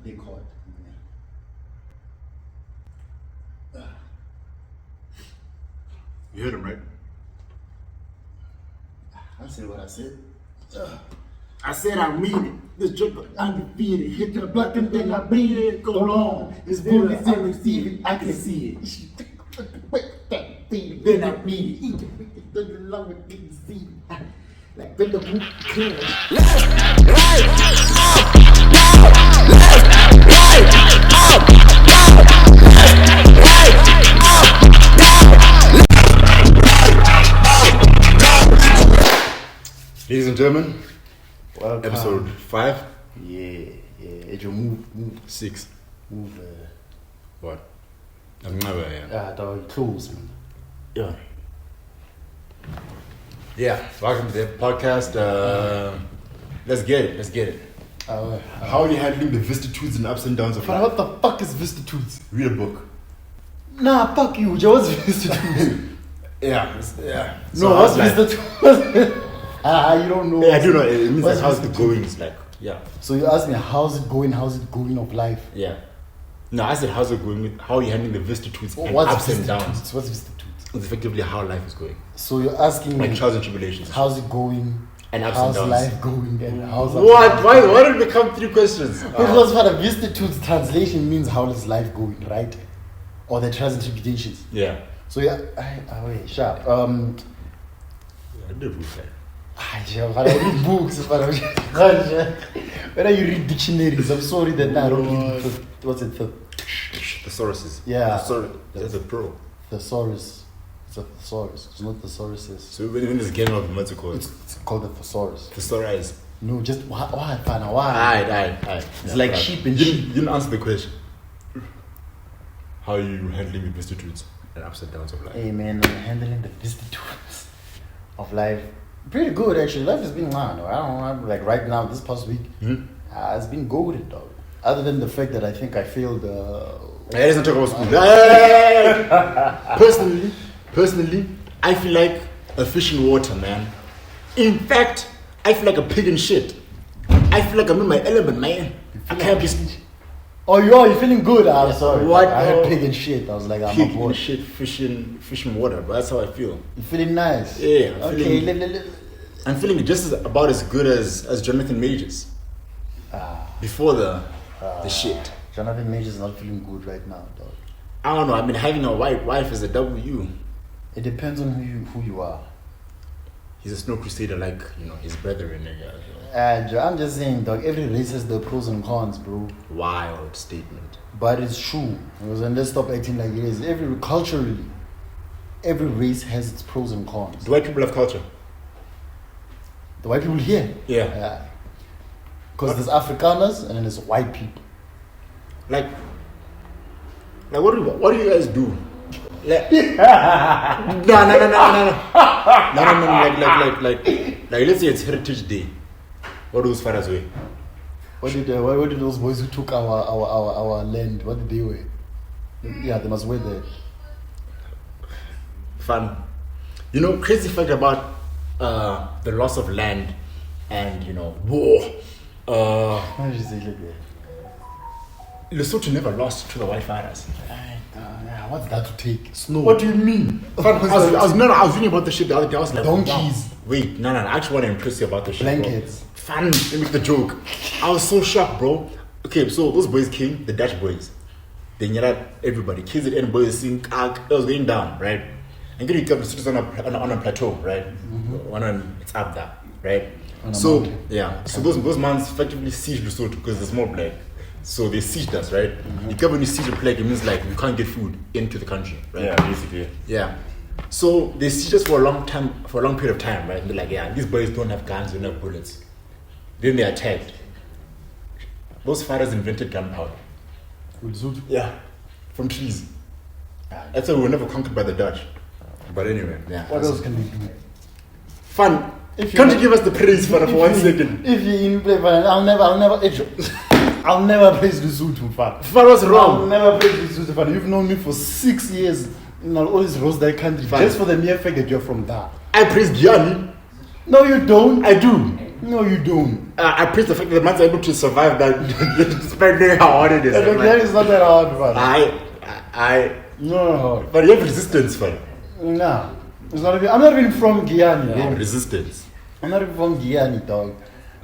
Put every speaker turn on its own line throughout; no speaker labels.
They call it.
You heard him, right?
I said what I said.
I said I mean it. This joke
Undefeated, hit the button, then I bleed it. Go long. It's bullets and receive it. I can see it. Then I bleed it. Eat it. The love with the seed. Like build a boot.
Left, right, up, down. Left, right, up, down. Left, right, up, down.
Ladies and gentlemen,
Welcome.
episode 5.
Yeah. It's your move.
6.
Move.
What? I'm never, yeah.
Dog, close, man.
Yeah. Yeah, welcome to the podcast. Let's get it. How are you handling the vicissitudes and ups and downs of life?
What the fuck is Vicissitudes?
Read a book.
Nah, fuck you. Joe, what's Vicissitudes?
Yeah.
No, what's Vicissitudes? You don't know.
Yeah, I do know. It means
What's
like how's the
vicissitudes?
going? It's like, yeah.
So you asked me, how's it going of life?
Yeah. No, I said, how's it going? How are you handling the vicissitudes and
What's
ups and downs?
Vicissitudes? What's Vicissitudes?
It's effectively how life is going.
So you're asking
Like
me,
trials and tribulations.
how's it going?
And ups
how's
and downs.
life going? And how's
What? Why did it become 3 questions?
Because for the Vicissitudes translation means how is life going, right? Or the trials and tribulations.
Yeah.
So yeah, wait, sharp.
I did read that.
But I read books. When you read dictionaries, I'm sorry that I don't read. What's it?
Thesauruses.
Yeah.
That's a pro.
Thesaurus. It's a thesaurus. It's not thesauruses.
So when it's getting up, what's it called?
It's called a thesaurus.
Thesaurus.
No, just why? Why?
Aye.
It's like sheep and
you
sheep.
You didn't answer the question. How are you handling the vicissitudes and ups and downs of life?
Hey man, I'm handling the vicissitudes of life pretty good actually. Life has been long. I don't know, like right now, this past week, it's been golden dog. Other than the fact that I think I failed.
Let's not talk about school. Personally, I feel like a fish in water, man. In fact, I feel like a pig in shit. I feel like I'm in my element, man. I can't be
Oh, you're feeling good? I'm sorry.
What?
I heard pig and shit. I was like, I'm
pig
on
in
board.
shit, fish in water, but that's how I feel.
You feeling nice?
Yeah.
Okay.
I'm feeling just about as good as Jonathan Majors. Before the shit.
Jonathan Major's not feeling good right now, dog.
I don't know. I've been having a white wife as a W.
It depends on who you are.
He's a snow crusader like, his brethren.
I'm just saying, dog, every race has the pros and cons, bro.
Wild statement.
But it's true. Because then let's stop acting like it is. Culturally, every race has its pros and cons.
Do white people have culture?
The white people here?
Yeah.
Because there's Afrikaners and then there's white people.
Like what do you guys do? Like, no. Like let's say it's Heritage Day. What do those fathers wear?
What did those boys who took our land, what did they wear? Yeah, they must wear that.
Fun. Crazy fact about the loss of land and, war.
Why did you say like that?
Lesotho never lost to the white fathers.
What's that to take? Snow.
What do you mean? Fun, I was reading about the shit the other day. I was like,
donkeys.
Wow. Wait, no. I actually want to impress you about the shit.
Blankets.
Bro. Fun. Let me make the joke. I was so shocked, bro. Okay, so those boys came, the Dutch boys. They yelled at everybody. Kids and boys sing, it was going down, right? And then you come to on a plateau, right? It's up there, right? So those mans effectively sieged Lesotho because there's more black. So they sieged us, right? When you siege a plague, it means like we can't get food into the country, right?
Yeah, basically.
Yeah. So they sieged us for a long period of time, right? And they're like, these boys don't have guns, they don't have bullets. Then they attacked. Those fathers invented gunpowder. Yeah. From trees. That's why we were never conquered by the Dutch. But anyway, yeah.
What else can we do?
Fun. Can't you give us the praise for 1 second?
If you in play, I'll never praise Lesotho, fam.
Fun was wrong.
I'll never praise Lesotho, fam. You've known me for 6 years. I'll always roast that country.
Fine.
Just for the mere fact that you're from there.
I praise Guyana.
No, you don't.
I do.
No, you don't.
I praise the fact that the man's able to survive that despite how hard it is.
That
Like,
is not that hard, man. No.
but you have resistance, man.
Nah. It's not even, I'm not even from Guyana.
Yeah,
bro.
resistance.
I'm not even from Guyana, dog.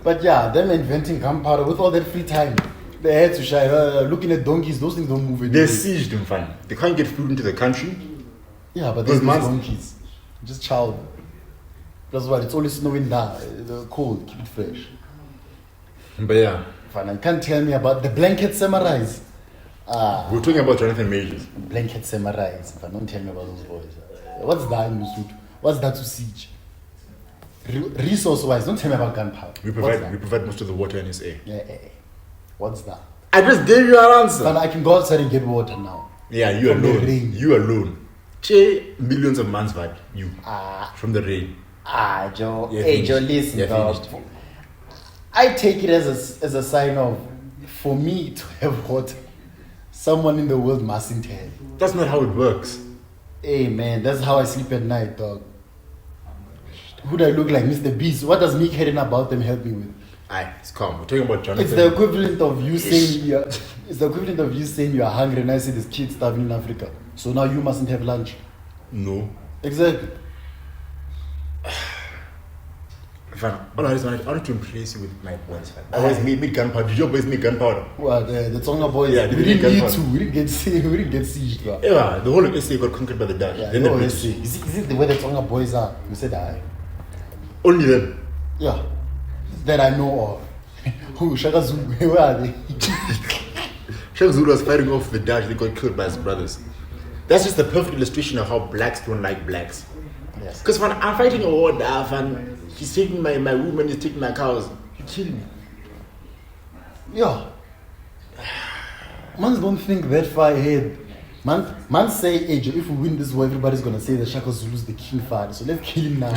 But yeah, them inventing gunpowder with all that free time. They had to shy. Looking at donkeys, those things don't move anymore.
They're sieged in fun. They can't get food into the country.
Yeah, but
Those
those
mans-
donkeys. Just child. That's why it's always snowing down. Cold, keep it fresh.
But yeah,
Fine, you can't tell me about the blanket samurais.
we're talking about Jonathan Majors.
Blanket samurais. If I don't tell me about those boys. What's that in Lesotho? What's that to siege? Resource-wise, don't tell me about gunpowder.
We
What's that?
provide most of the water in SA.
Yeah. What's that?
I just gave you an answer.
But I can go outside and get water now.
Yeah, you
From the
alone.
rain.
You alone. Che, millions of mans vibe. You.
Ah.
From the rain.
Joe.
Yeah,
Hey, Joe,
finished.
listen,
Yeah,
dog.
finished.
I take it as a sign of, for me to have water, someone in the world mustn't have.
That's not how it works.
Hey, man, that's how I sleep at night, dog. Who do I look like, Mr. Beast? What does me caring about them help me with?
Aye, it's calm. We're talking about Jonathan.
It's the equivalent of you saying you're hungry and I say there's kids starving in Africa. So now you mustn't have lunch.
No.
Exactly.
Fine. All I just wanted to replace you with my boys. I always made gunpowder. Did your boys make gunpowder?
What? The Tonga boys?
Yeah,
we
they
didn't
make
need
gunpowder.
to. We didn't get sieged, bro.
Yeah, the whole of SA got conquered by the Dutch.
Yeah,
Then
no,
the
let's
British.
see. Is it the way the Tonga boys are? You said aye.
Only them.
Yeah. That I know of. Who? Shaka Zulu. Where are they?
Sheikh Zulu was fighting off the Dutch. They got killed by his brothers. That's just the perfect illustration of how blacks don't like blacks.
Yes.
Because when I'm fighting a war, and he's taking my woman, he's taking my cows. You kill me.
Yeah. Mans don't think that far ahead. Man say, hey, Joe, if we win this war, everybody's gonna say that Shaka Zulu's the king father. So let's kill him now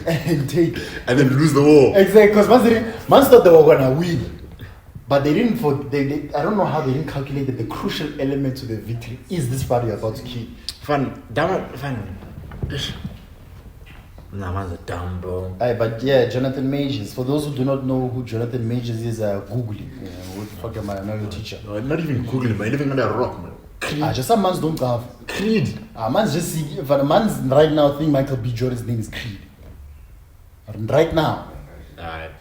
and take.
And then lose the war.
Exactly, because man thought they were gonna win, but they didn't. I don't know how they didn't calculate that the crucial element to the victory is this party you're about to kill.
Fun. Nah, man's a dumb, bro.
Aye, but yeah, Jonathan Majors. For those who do not know who Jonathan Majors is, Google it. What the fuck am I? I'm not your teacher.
Not even Googling, man. Living under a rock, man.
Just some mans don't have.
Creed.
Man's just see. If a man's right now think Michael B. Jordan's name is Creed. Right now. Right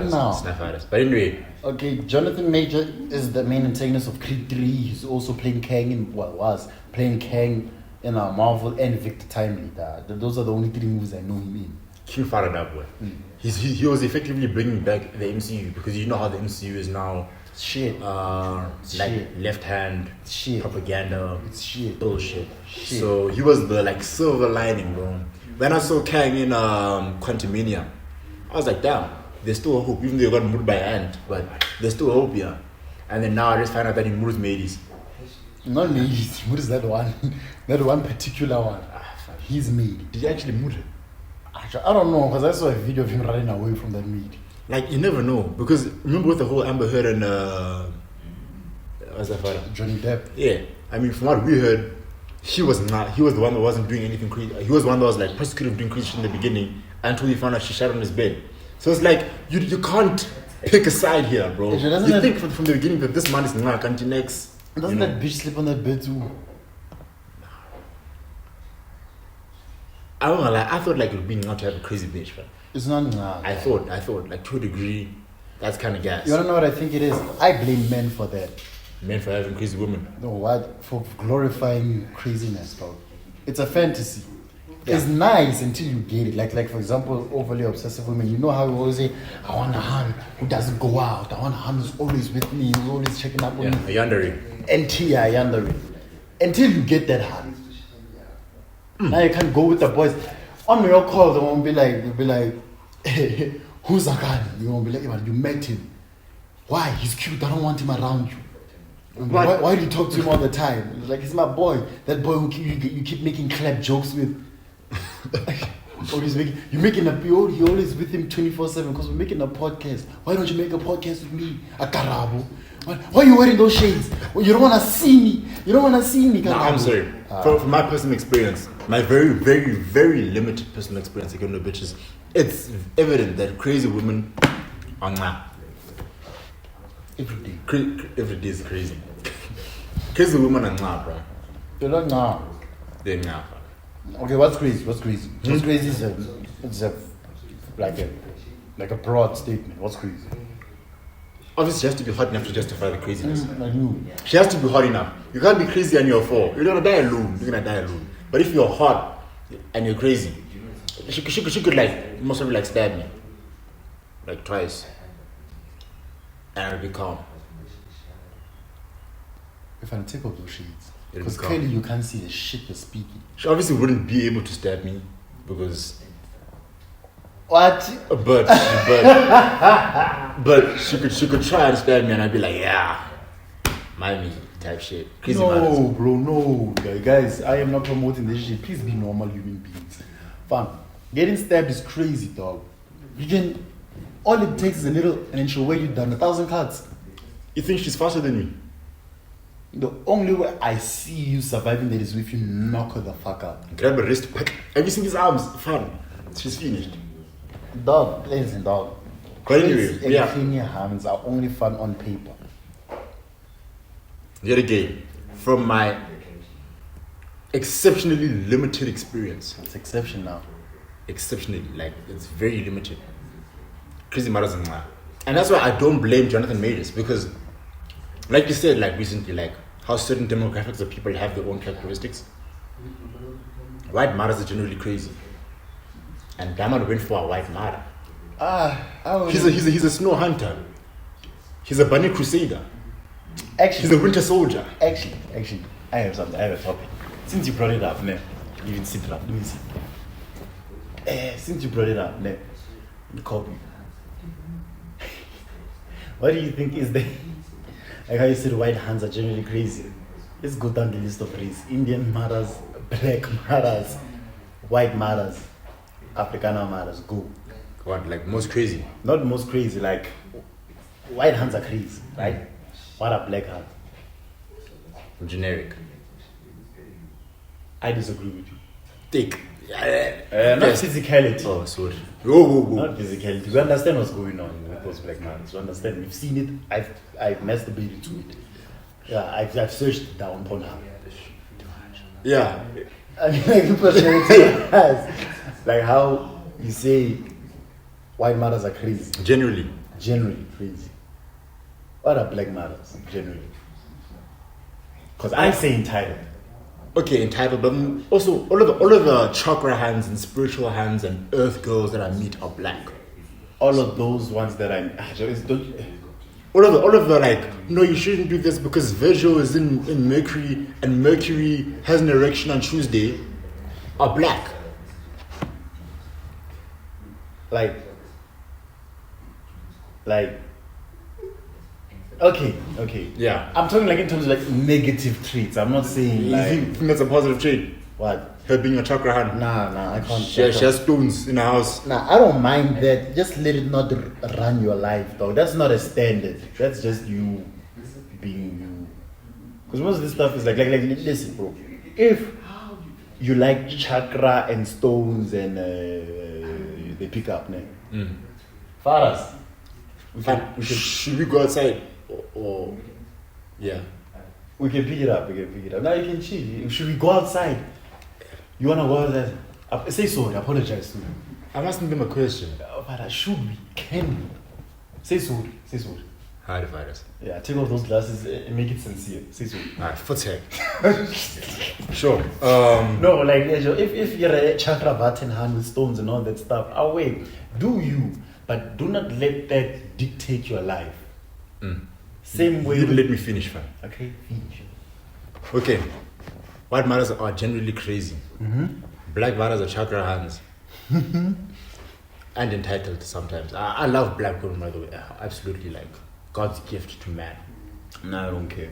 now.
Snap. But anyway.
Okay, Jonathan Major is the main antagonist of Creed 3. He's also playing Kang was playing Kang in Marvel and Victor Timely. Those are the only 3 movies I know him in.
King fired that boy. He was effectively bringing back the MCU because you know how the MCU is now.
Shit.
Like left hand
Shit.
propaganda.
It's shit.
Bullshit.
Shit.
So he was the like silver lining, bro. When I saw Kang in Quantumania, I was like, damn, there's still hope. Even though you got moved by hand, but there's still hope, yeah. And then now I just find out that he moves Mateys.
Not me. What is that one? That one particular one. He's made.
Did he actually move it?
Actually, I don't know because I saw a video of him running away from that meat.
Like you never know because remember with the whole Amber Heard and what's that father?
Johnny Depp.
Yeah, I mean from what we heard, he was the one that wasn't doing anything crazy. He was the one that was like prosecuted doing crazy shit in the beginning until he found out she shot on his bed. So it's like you can't pick a side here, bro. You think from the beginning that this man is not until next.
Doesn't that bitch sleep on that bed too?
I don't know, like I thought like it would be not to have a crazy bitch, man.
It's not nah.
I thought like to a degree, that's kind of gas.
You wanna know what I think it is? I blame men for that.
Men for having crazy women.
No, what? For glorifying craziness, bro. It's a fantasy.
Yeah.
It's nice until you get it. Like for example, overly obsessive women. You know how we always say, I want a hun who doesn't go out. I want a hun who's always with me, who's always checking up on me.
Yandere.
Until you get that hun. Now you can't go with the boys. On your call, they'll be like, hey, who's a guy? You won't be like, "Man, you met him. Why? He's cute. I don't want him around you. Why do you talk to him all the time? It's like, he's my boy. That boy who you keep making clap jokes with. You're always with him 24/7 because we're making a podcast. Why don't you make a podcast with me? Akarabo. Why are you wearing those shades? Well, you don't want to see me.
No, I'm sorry. From my personal experience, my very, very, very limited personal experience, again, no bitches, it's evident that crazy women are nah.
Every day.
Every day is crazy. Crazy women are nah, bro.
They're not now.
They're nah.
Okay, what's crazy? What's crazy? What's crazy is like a broad statement. What's crazy?
Obviously, she has to be hot enough to justify the craziness.
I knew.
She has to be hot enough. You can't be crazy and you're 4. You're gonna die alone. You're gonna die alone. But if you're hot and you're crazy, she could like most of like stab me, like twice, and I'll be calm.
If I take off those shades,
It'll
because
be calm.
clearly you can't see the shit you're speaking.
She obviously wouldn't be able to stab me because,
What?
but she could try and stab me, and I'd be like, yeah, mind me type shit. Crazy
No,
matters.
bro, no. Guys, I am not promoting this shit. Please be normal human beings. Fam, getting stabbed is crazy, dog. You can, all it takes is a little, and then she'll wear you down 1,000 cuts.
You think she's faster than me?
The only way I see you surviving that is if you knock her the fuck out.
Grab a wrist, pack. Have you seen his arms? Fun. She's finished.
Dog, listen, dog.
But anyway,
Crazy and
yeah.
clean your hands are only fun on paper.
Yet again, from my exceptionally limited experience,
It's exception now.
exceptionally, like it's very limited. Crazy matters in my, and that's why I don't blame Jonathan Majors because, like you said, like recently, like how certain demographics of people have their own characteristics. White matters are generally crazy, and Daman went for a white matter. He's a snow hunter. He's a bunny crusader.
Actually,
He's a winter soldier.
Actually, I have something. I have a topic. Since you brought it up, man, you can sit it up. Let me see. Since you brought it up, man, copy. What do you think is the like how you said white hands are generally crazy? Let's go down the list of race. Indian matters, black matters, white matters, Afrikaner matters. Go.
What, like most crazy?
Not most crazy. Like white hands are crazy, right? What are black hands?
Generic.
I disagree with you.
Thick.
Not physicality.
Oh, sorry. Whoa.
Not physicality. We understand what's going on with those black mans. We understand. We've seen it. I've masturbated to it. Yeah, I've searched it down Pornhub.
Yeah.
I mean, like people has like how you say white matters are crazy.
Generally.
Generally crazy. What are black matters generally? Because I say entitled.
Okay, entitled, but also all of the chakra hands and spiritual hands and earth girls that I meet are black.
All of those ones that
All of the like, no, you shouldn't do this because Virgo is in Mercury and Mercury has an erection on Tuesday are black.
like okay.
Yeah.
I'm talking like in terms of like negative traits. I'm not saying
You
like
think that's a positive trait?
what.
Her being a chakra hand.
Nah, I can't.
She has stones in her house.
Nah, I don't mind that. Just let it not run your life, though. That's not a standard. That's just you being you. Because most of this stuff is like listen, bro. If you like chakra and stones and they pick up, fathers.
Should we go outside? Or yeah.
We can pick it up. Now you can chill. Should we go outside? You wanna go outside? Say sorry. Apologize to me.
I'm asking them a question.
Father, should we? Can we? Say sorry.
How to fight us?
Yeah, take off those glasses and make it sincere. Say sorry.
Alright, for tech. Sure.
No, like if you're a chakra button hand with stones and all that stuff, away. Do you? But do not let that dictate your life. Same way.
You didn't let me finish, fam.
Okay, finish.
Okay. White matters are generally crazy. Black matters are chakra hands. And entitled sometimes. I love black women, by the way. Absolutely, like God's gift to man.
No, I don't care.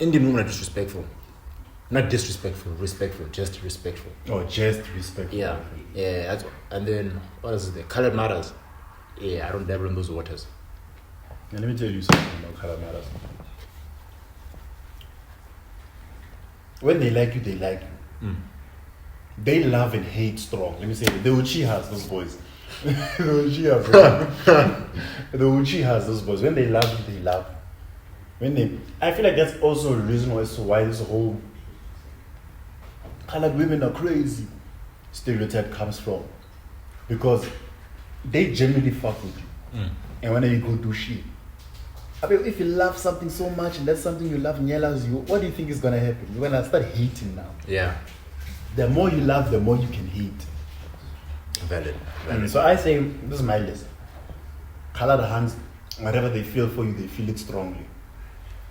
Indian women are disrespectful. Not disrespectful, respectful, just respectful.
Oh, just respectful.
Yeah. That's what. And then, what is it? Colored matters. Yeah, I don't dabble in those waters.
Now, let me tell you something about color matters. When they like you, they like you. They love and hate strong. Let me say that. They will cheat us, those boys.
The Uchi has those boys. When they love you, they love. I feel like that's also a reason why this whole colored women are crazy stereotype comes from. Because they genuinely fuck with you. And when you go do shit. I mean, if you love something so much and that's something you love yells you, what do you think is gonna happen? You're gonna start hating now.
Yeah.
The more you love, the more you can hate.
Valid.
So I say, this is my list. Colored hands, whatever they feel for you, they feel it strongly.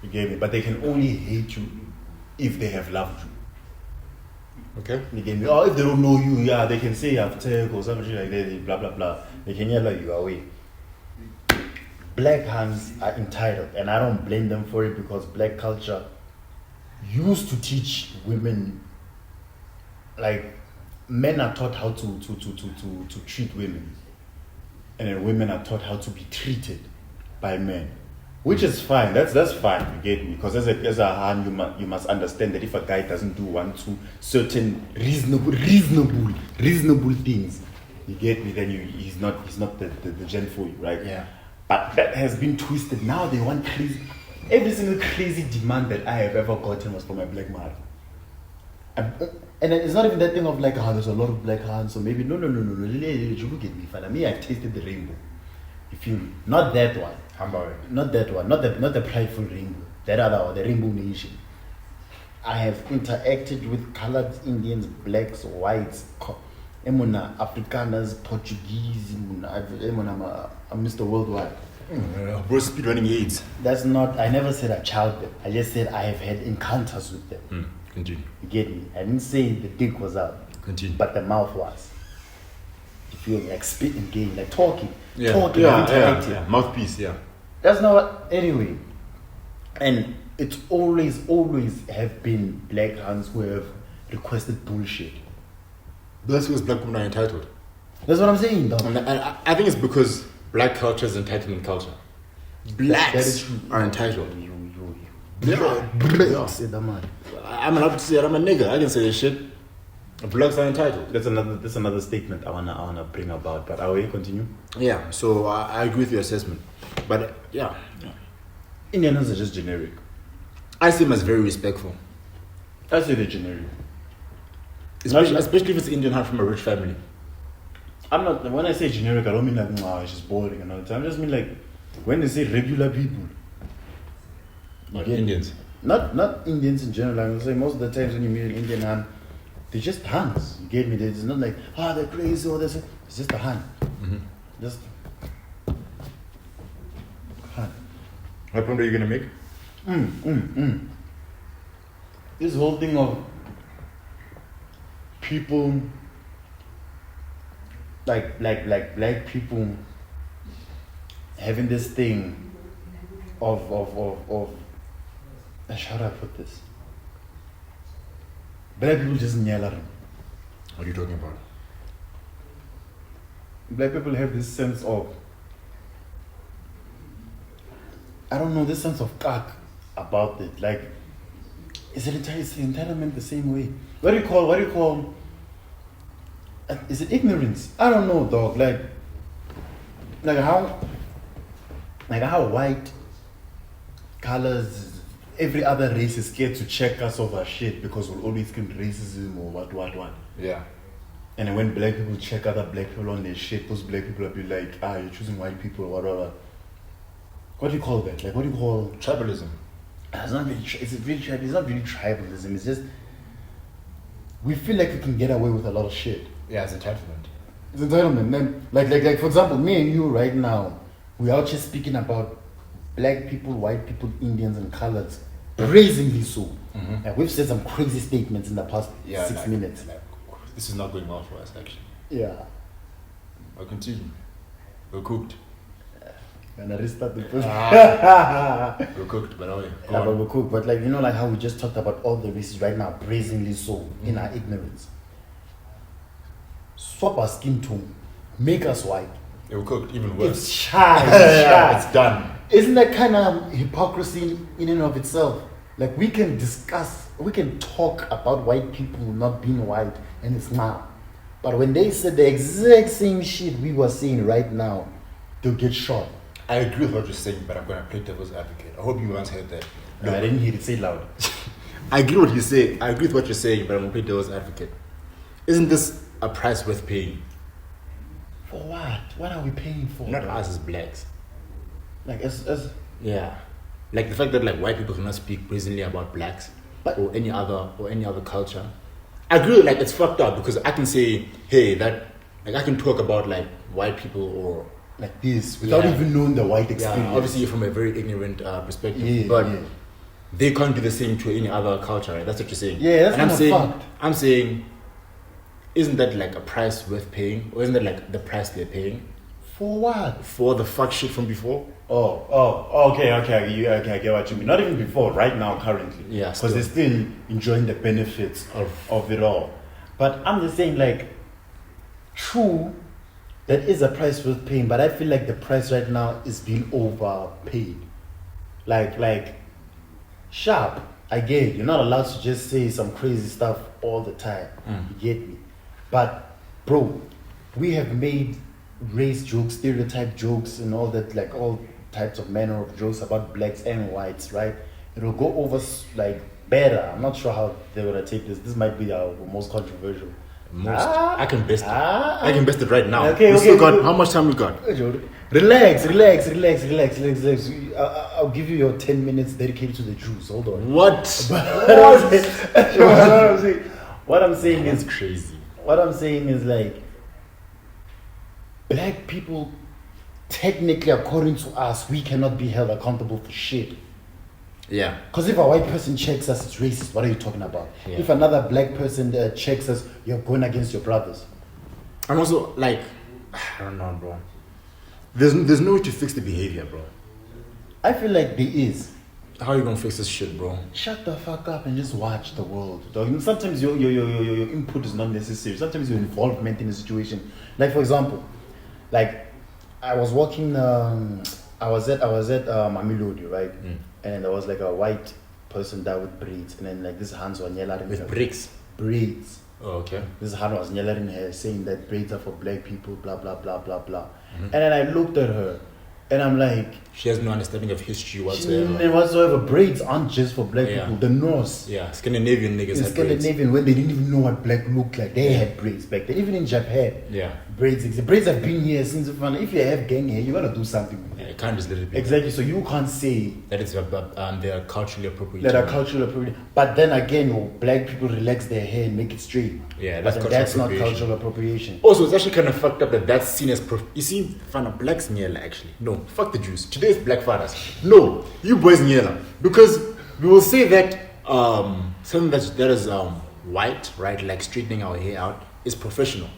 You get me? But they can only hate you if they have loved you.
Okay.
You get me? Or if they don't know you, yeah, they can say you have tech or something like that, blah, blah, blah. They can yell you away. Black hands are entitled, and I don't blame them for it because black culture used to teach women, like, men are taught how to treat women, and then women are taught how to be treated by men, which is fine. That's fine. You get me? Because as a hand, you must understand that if a guy doesn't do 1, 2 certain reasonable things, you get me? Then he's not the gen for you, right?
Yeah.
But that has been twisted. Now they want crazy. Every single crazy demand that I have ever gotten was from a black man. And it's not even that thing of like, there's a lot of black hands, so maybe no. You look at me, fella. Me, I've tasted the rainbow. You feel me? Not that one. Not that one. Not the prideful rainbow. That other one, the rainbow nation. I have interacted with colored Indians, blacks, whites, Afrikaners, Portuguese. I'm Mr. Worldwide.
Bro, speed running AIDS.
That's not. I never said I child them. I just said I have had encounters with them.
Continue.
You get me? I didn't say the dick was out.
Continue.
But the mouth was. You feel me? Like spitting game, like talking.
Yeah.
Talking, interacting.
Yeah. Mouthpiece, yeah.
That's not what, anyway. And it's always have been black hands who have requested bullshit.
That's because black women are entitled.
That's what I'm saying, dog.
And I think it's because black culture is entitlement culture.
That
Blacks
is true.
are entitled.
Yeah. Say that, man.
I'm allowed to say that I'm a nigga. I can say this shit. Blacks are entitled.
That's another statement I wanna bring about. But I will continue.
Yeah, so I agree with your assessment. But yeah.
Indians are just generic.
I see them as very respectful.
I say they're generic.
Especially if it's Indian hand from a rich family.
I'm not. When I say generic, I don't mean like it's just boring and all the time. I just mean like when they say regular people.
Like Indians.
Not Indians in general. I'm saying most of the times when you meet an Indian hand, they're just hands. You get me? It's not like they're crazy or this. It's just a hand. Just hand.
What point are you gonna make?
This whole thing of people like black people having this thing of how do I put this? Black people just yelling.
What are you talking about?
Black people have this sense of, I don't know, this sense of cock about it. Like, is entitlement the same way? What do you call? Is it ignorance? I don't know, dog. Like how white, colors, every other race is scared to check us over shit because we'll always scream racism or what.
Yeah.
And then when black people check other black people on their shit, those black people will be like, you're choosing white people or whatever. What do you call that? Like, what do you call
Tribalism.
It's not really tribalism. It's just we feel like we can get away with a lot of shit.
Yeah, it's entitlement.
It's entitlement. Then, like for example, me and you right now, we're out here speaking about black people, white people, Indians, and colors, brazenly so. Like, we've said some crazy statements in the past 6 minutes.
This is not going well for us, actually.
Yeah.
I'll continue. We're cooked.
And I restart the first.
We're cooked, but anyway.
But we're cooked. But like, like how we just talked about all the races right now, brazenly so, in our ignorance. Swap our skin tone, make us white.
We're cooked, even worse.
It's shy.
It's done.
Isn't that kind of hypocrisy in and of itself? Like, we can talk about white people not being white, and it's not. But when they said the exact same shit we were saying right now, they'll get shot.
I agree with what you're saying, but I'm going to play devil's advocate. I hope you once heard that.
No, I didn't hear it. Say it loud.
I agree with what you say. I agree with what you're saying, but I'm going to play devil's advocate. Isn't this a price worth paying?
For what? What are we paying for?
Not us as blacks.
Like as
Yeah. Like the fact that like white people cannot speak brazenly about blacks or any other culture. I agree, like it's fucked up because I can say, hey, that like I can talk about like white people or
like this without even knowing the white experience.
Yeah, obviously from a very ignorant perspective. But they can't do the same to any other culture, right? That's what you're saying.
Yeah, that's
and I'm saying, isn't that like a price worth paying? Or isn't that like the price they're paying?
For what?
For the fuck shit from before?
Okay, I get what you mean. Not even before, right now, currently.
Yeah,
because they're still enjoying the benefits of it all. But I'm just saying, like, true, that is a price worth paying, but I feel like the price right now is being overpaid. Like, sharp, I get it. You're not allowed to just say some crazy stuff all the time. You get me? But, bro, we have made race jokes, stereotype jokes, and all that, like all types of manner of jokes about blacks and whites, right? It'll go over like better. I'm not sure how they're gonna take this. This might be our most controversial.
I can best it. I can best it right now.
Okay,
we still got how much time we got?
Relax. I'll give you your 10 minutes dedicated to the Jews. Hold on.
What?
What I'm saying is
crazy.
What I'm saying is like black people, technically, according to us, we cannot be held accountable for shit.
Yeah.
Because if a white person checks us, it's racist. What are you talking about?
Yeah.
If another black person checks us, you're going against your brothers.
I'm also like, I don't know, bro. There's no way to fix the behavior, bro.
I feel like there is.
How are you gonna fix this shit, bro?
Shut the fuck up and just watch the world, dog. Sometimes your input is not necessary. Sometimes your involvement in a situation. Like for example, like I was walking. I was at Mamelodi, right? And there was like a white person there with braids, and then like this hands were yelling
with braids.
Braids.
Oh, okay.
This hand was yelling her, saying that braids are for black people, blah blah blah blah blah. And then I looked at her, and I'm like,
she has no understanding of history whatsoever.
Whatsoever. Braids aren't just for black people. The Norse.
Yeah, Scandinavian niggas had
Scandinavian, when they didn't even know what black looked like, they had braids back then. Even in Japan, braids exist. Braids have been here since. If you have gang hair, you gotta do something with it.
You can't just let it be.
Exactly. So you can't say
that it's they are culturally appropriate.
But then again, black people relax their hair and make it straight.
Yeah,
that's not cultural appropriation.
Also, it's actually kind of fucked up that that's seen as you see, fan of blacks Nyela actually. No, fuck the Jews. Today's black fathers. No, you boys Nyela. Because we will say that something that is white, right, like straightening our hair out, is professional.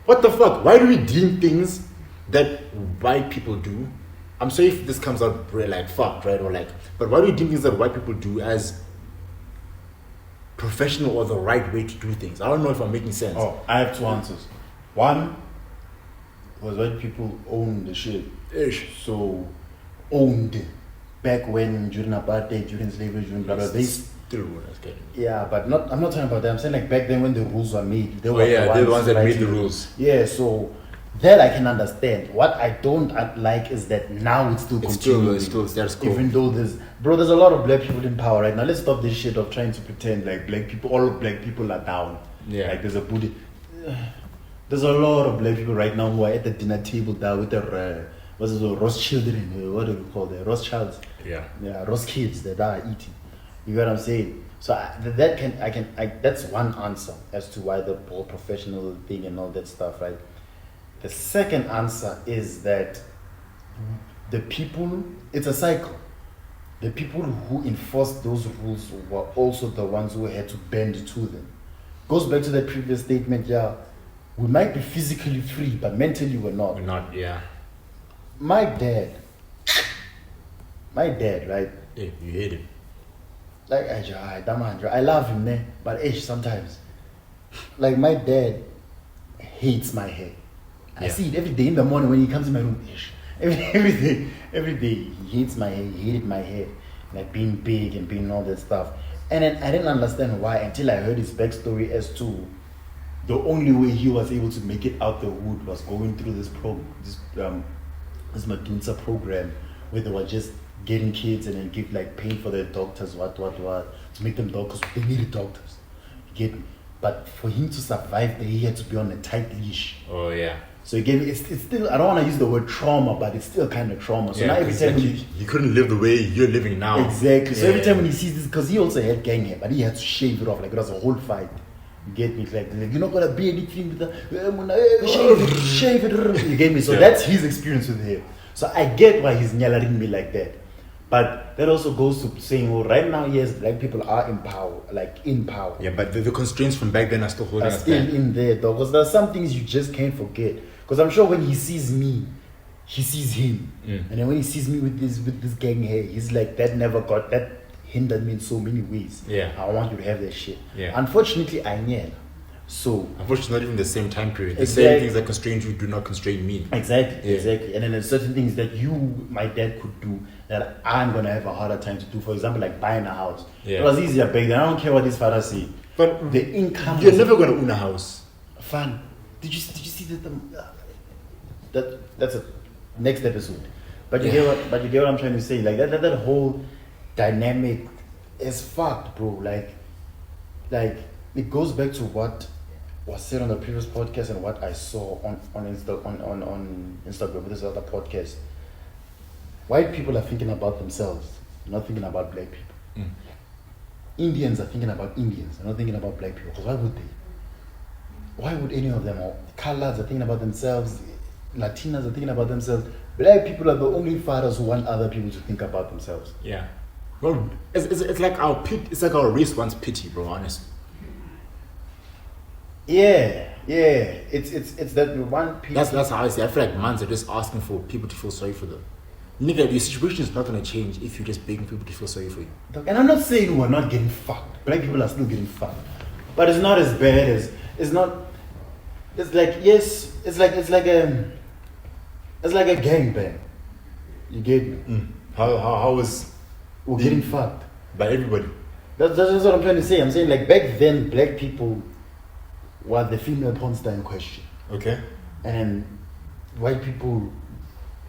What the fuck? Why do we deem things that white people do? I'm sorry if this comes out like fucked, right? Or like, but why do we deem things that white people do as professional or the right way to do things? I don't know if I'm making sense.
Oh, I have two answers. One was white people owned the shit. So owned back when during apartheid, during slavery, during blah blah. They
still were scared.
Yeah, but not. I'm not talking about that. I'm saying like back then when the rules were made.
They're the ones that made the rules.
Yeah, so that I can understand. What I don't like is that now it's still continuing.
It's still status quo.
Even though there's a lot of black people in power right now. Let's stop this shit of trying to pretend like black people, all black people are down.
Yeah.
Like there's a lot of black people right now who are at the dinner table there with their Rothschild, what do we call them? Rothschilds.
Yeah,
Rothschilds that are eating. You get what I'm saying? So that's one answer as to why the whole professional thing and all that stuff, right? The second answer is that the people, it's a cycle. The people who enforced those rules were also the ones who had to bend to them. Goes back to that previous statement, we might be physically free, but mentally we're not.
We're not, yeah.
My dad, right?
Yeah, you hate him.
Like, I love him, but sometimes. Like, my dad hates my hair. I see it every day in the morning when he comes in my room. Every day, he hates my hair. He hated my hair, like being big and being all that stuff. And then I didn't understand why until I heard his backstory as to the only way he was able to make it out the wood was going through this Madunsa program where they were just getting kids and then paying for their doctors, what, to make them doctors. They needed doctors. You get me? But for him to survive there, he had to be on a tight leash.
Oh yeah.
So again, it's still, I don't want to use the word trauma, but it's still kind of trauma. So
Yeah,
now every time
you couldn't live the way you're living now.
Exactly. So
Yeah.
every time when he sees this, because he also had gang hair, but he had to shave it off. Like it was a whole fight. You get me? It's like you're not gonna be anything with the shave it. You get me? So
Yeah.
that's his experience with hair. So I get why he's yelling me like that. But that also goes to saying, well, right now, yes, black people are in power,
Yeah, but the constraints from back then are still holding
Are
us
still
back.
in there, though. Because there's some things you just can't forget. Because I'm sure when he sees me, he sees him.
Mm.
And then when he sees me with this gang hair, he's like, that hindered me in so many ways.
Yeah.
I want you to have that shit.
Yeah.
Unfortunately, I know. So
Unfortunately, it's not even the same time period. The
Exactly.
same things that constrain you do not constrain me.
Exactly.
Yeah.
And then there's certain things that my dad could do that I'm gonna have a harder time to do. For example, like buying a house.
Yeah.
It was easier back then. I don't care what these fathers say.
But
the income
You're
was
never gonna own a house.
fun. Did you see that's a next episode. But you get what I'm trying to say. Like that whole dynamic is fucked, bro. Like it goes back to what was said on the previous podcast and what I saw on Instagram with this other podcast. White people are thinking about themselves, not thinking about black people.
Mm.
Indians are thinking about Indians, they're not thinking about black people. Because why would they? Why would any of them? Or colors are thinking about themselves, Latinas are thinking about themselves. Black people are the only fathers who want other people to think about themselves.
Yeah. Well, it's like our race wants pity, bro. Honestly.
Yeah. It's that we want people.
That's how I see. I feel like mans are just asking for people to feel sorry for them. Nigga, your situation is not gonna change if you're just begging people to feel sorry for you.
And I'm not saying we're not getting fucked. Black people are still getting fucked, but it's not as bad as it's not. It's like yes, it's like a gangbang. You get me?
Mm. How was
We're getting fucked.
by everybody?
That's what I'm trying to say. I'm saying like back then, black people were the female porn star in question,
Okay.
and white people.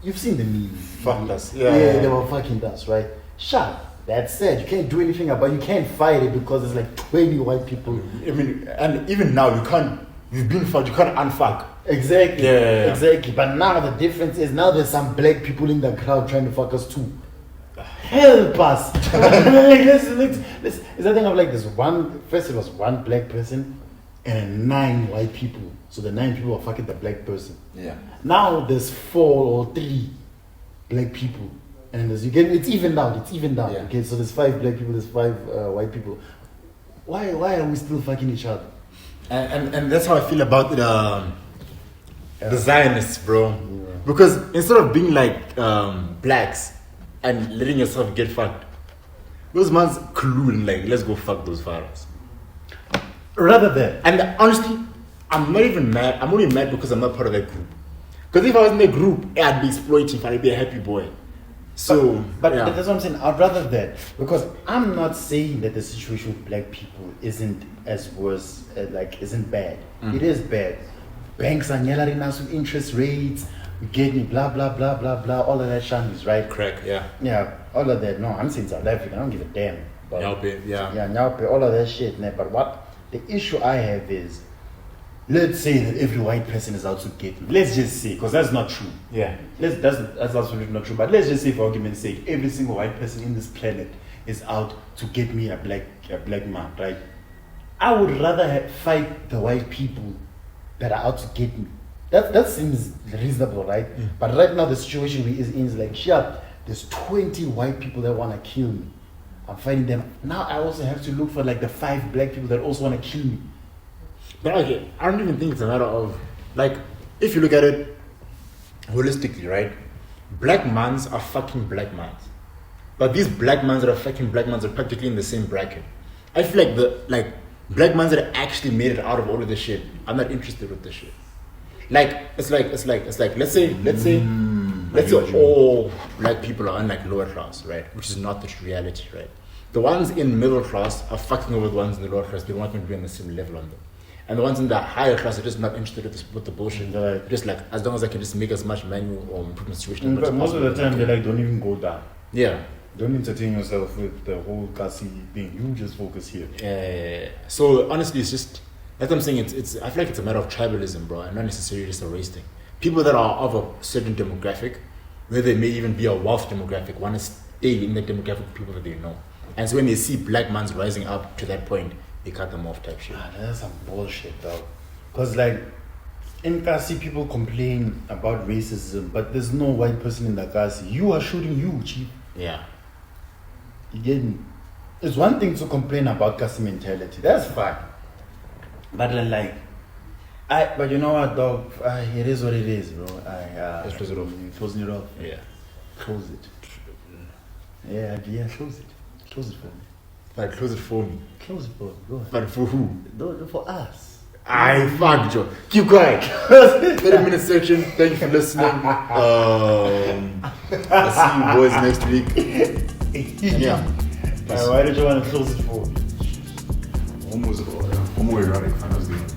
You've seen the meme.
Fucked us.
Yeah,
Yeah.
they were fucking us, right? Shut. That's said. You can't do anything about it. You can't fight it because there's like 20 white people.
I mean, and even now you can't. You've been fucked. You can't unfuck.
Exactly.
Yeah.
Exactly. But now the difference is now there's some black people in the crowd trying to fuck us too. Help us. let's, it's the thing of like this one. First it was one black person and 9 white people. So the 9 people are fucking the black person.
Yeah.
Now there's 4 or 3 black people, and as you get it's evened out.
Yeah.
Okay, so there's 5 black people, there's 5 white people. Why are we still fucking each other?
And that's how I feel about the Zionists, bro. Because instead of being like blacks and letting yourself get fucked, those mans clue and like, let's go fuck those fathers.
Rather than
And honestly, I'm not even mad. I'm only mad because I'm not part of that group. Because if I was in the group, I'd be exploiting, I'd be a happy boy. So,
but
yeah.
that's what I'm saying. I'd rather that, because I'm not saying that the situation with black people isn't as worse, isn't bad. It is bad. Banks are yelling us with interest rates. We get me, blah blah blah blah blah. All of that shit is right.
Crack, yeah.
Yeah, all of that. No, I'm saying South Africa. I don't give a damn. But
Yeah.
yeah, Nyaupe, all of that shit. Nah, but what the issue I have is, let's say that every white person is out to get me. Let's just say, because that's not true.
Yeah.
That's absolutely not true. But let's just say, for argument's sake, every single white person in this planet is out to get me a black man, right? I would rather fight the white people that are out to get me. That seems reasonable, right? But right now the situation we is in is like, shit, there's 20 white people that want to kill me. I'm fighting them. Now I also have to look for like the 5 black people that also want to kill me.
But okay, I don't even think it's a matter of, like, if you look at it holistically, right? Black mans are fucking black mans. But these black mans that are fucking black mans are practically in the same bracket. I feel like black mans that actually made it out of all of this shit, I'm not interested with this shit. Like, it's like, let's say all black people are in like lower class, right? Which is not the reality, right? The ones in middle class are fucking over the ones in the lower class. They don't want them to be on the same level on them. And the ones in the higher class are just not interested with the bullshit.
They're like-
Just like, as long as I can just make as much manual or improvement situation.
In fact, most of the time, they like don't even go down.
Yeah.
Don't entertain yourself with the whole Kasi thing. You just focus here.
So honestly, it's just that's what I'm saying. It's I feel like it's a matter of tribalism, bro, and not necessarily just a race thing. People that are of a certain demographic, where they may even be a wealth demographic, want to stay in the demographic of people that they know. And so when they see black mans rising up to that point, they cut them off type shit.
Ah, that's some bullshit, dog. Cause like in Kasi, people complain about racism, but there's no white person in the Kasi. You are shooting you, chief.
Yeah.
You get me? It's one thing to complain about Kasi mentality. That's fine. But but you know what, dog? It is what it is, bro.
Let's close it off.
Closing it off.
Yeah.
Close it. Yeah, close it. Close it for me.
Like close it for me.
Close it for me. Go ahead.
But for who?
No, for us.
I fuck Joe. Keep quiet. 30-minute section. Thank you for listening. I'll see you boys next week. Yeah.
Why did you want to close it for me?
Almost erotic.